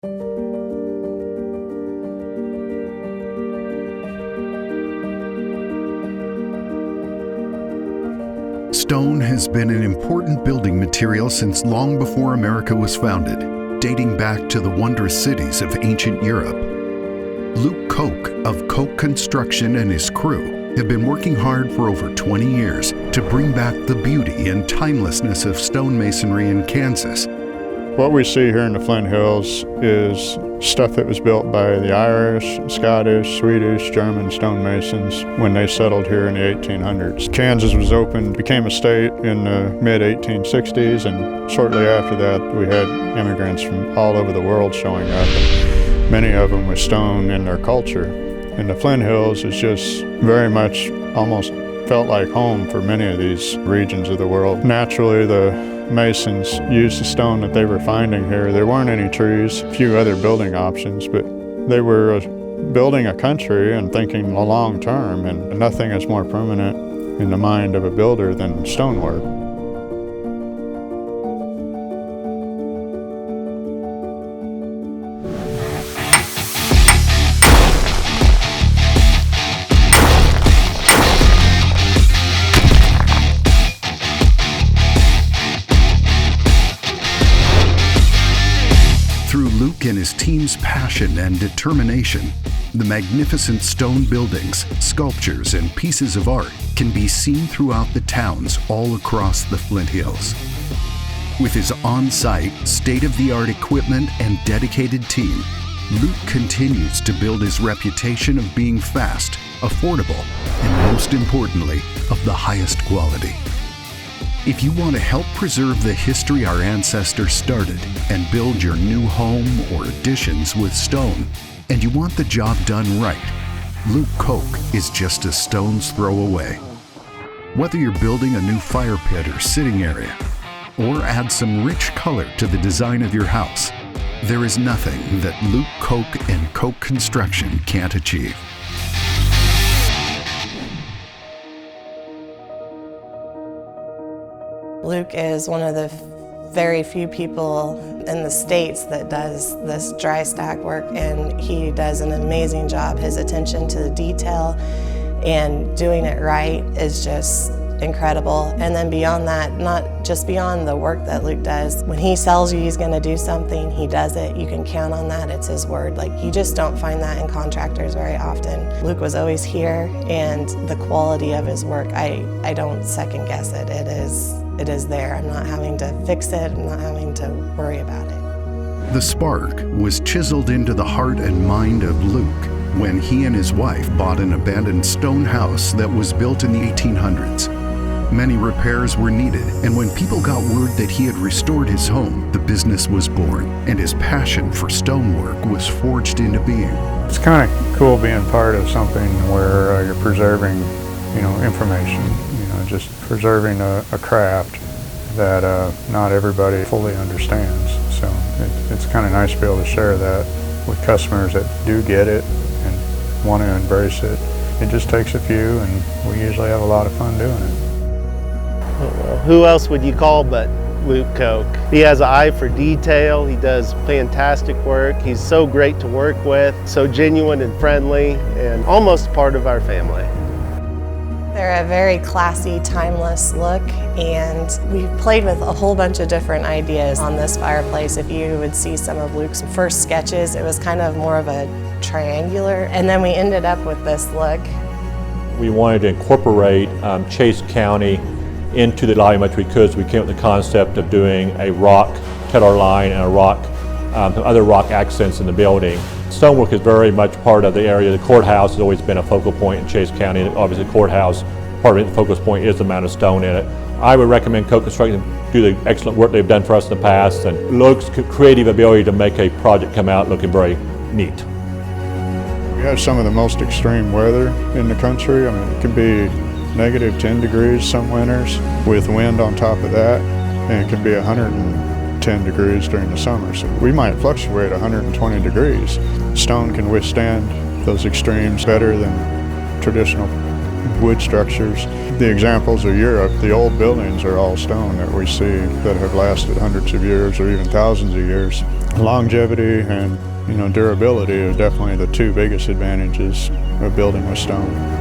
Stone has been an important building material since long before America was founded, dating back to the wondrous cities of ancient Europe. Luke Koch of Koch Construction and his crew have been working hard for over 20 years to bring back the beauty and timelessness of stonemasonry in Kansas. What we see here in the Flint Hills is stuff that was built by the Irish, Scottish, Swedish, German stonemasons when they settled here in the 1800s. Kansas was opened, became a state in the mid-1860s, and shortly after that we had immigrants from all over the world showing up, many of them with stone in their culture. And the Flint Hills is just very much almost felt like home for many of these regions of the world. Naturally, the masons used the stone that they were finding here. There weren't any trees, a few other building options, but they were building a country and thinking a long term, and nothing is more permanent in the mind of a builder than stonework. Through Luke and his team's passion and determination, the magnificent stone buildings, sculptures, and pieces of art can be seen throughout the towns all across the Flint Hills. With his on-site, state-of-the-art equipment and dedicated team, Luke continues to build his reputation of being fast, affordable, and most importantly, of the highest quality. If you want to help preserve the history our ancestors started and build your new home or additions with stone, and you want the job done right, Luke Koch is just a stone's throw away. Whether you're building a new fire pit or sitting area, or add some rich color to the design of your house, there is nothing that Luke Koch and Koch Construction can't achieve. Luke is one of the very few people in the States that does this dry stack work, and he does an amazing job. His attention to the detail and doing it right is just incredible. And then beyond that, not just beyond the work that Luke does, when he tells you he's going to do something, he does it. You can count on that. It's his word. Like, you just don't find that in contractors very often. Luke was always here, and the quality of his work, I don't second guess it. It is there. I'm not having to fix it. I'm not having to worry about it. The spark was chiseled into the heart and mind of Luke when he and his wife bought an abandoned stone house that was built in the 1800s. Many repairs were needed, and when people got word that he had restored his home, the business was born, and his passion for stonework was forged into being. It's kind of cool being part of something where you're preserving, information, just preserving a craft that not everybody fully understands. So it's kind of nice to be able to share that with customers that do get it and want to embrace it. It just takes a few, and we usually have a lot of fun doing it. Well, who else would you call but Luke Koch? He has an eye for detail. He does fantastic work. He's so great to work with, so genuine and friendly, and almost part of our family. They're a very classy, timeless look, and we've played with a whole bunch of different ideas on this fireplace. If you would see some of Luke's first sketches, it was kind of more of a triangular, and then we ended up with this look. We wanted to incorporate Chase County into the lighting much we could, so we came up with the concept of doing a rock Tedlar line and a rock, other rock accents in the building. Stonework is very much part of the area. The courthouse has always been a focal point in Chase County. Obviously, the courthouse, part of the focus point is the amount of stone in it. I would recommend Koch Construction do the excellent work they've done for us in the past, and Luke's creative ability to make a project come out looking very neat. We have some of the most extreme weather in the country. I mean, it can be negative 10 degrees some winters with wind on top of that, and it can be 110 degrees during the summer. So we might fluctuate 120 degrees. Stone can withstand those extremes better than traditional wood structures. The examples of Europe, the old buildings are all stone that we see that have lasted hundreds of years or even thousands of years. Longevity and durability are definitely the two biggest advantages of building with stone.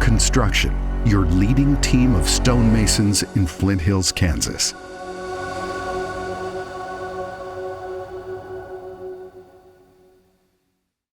Construction, your leading team of stonemasons in Flint Hills, Kansas.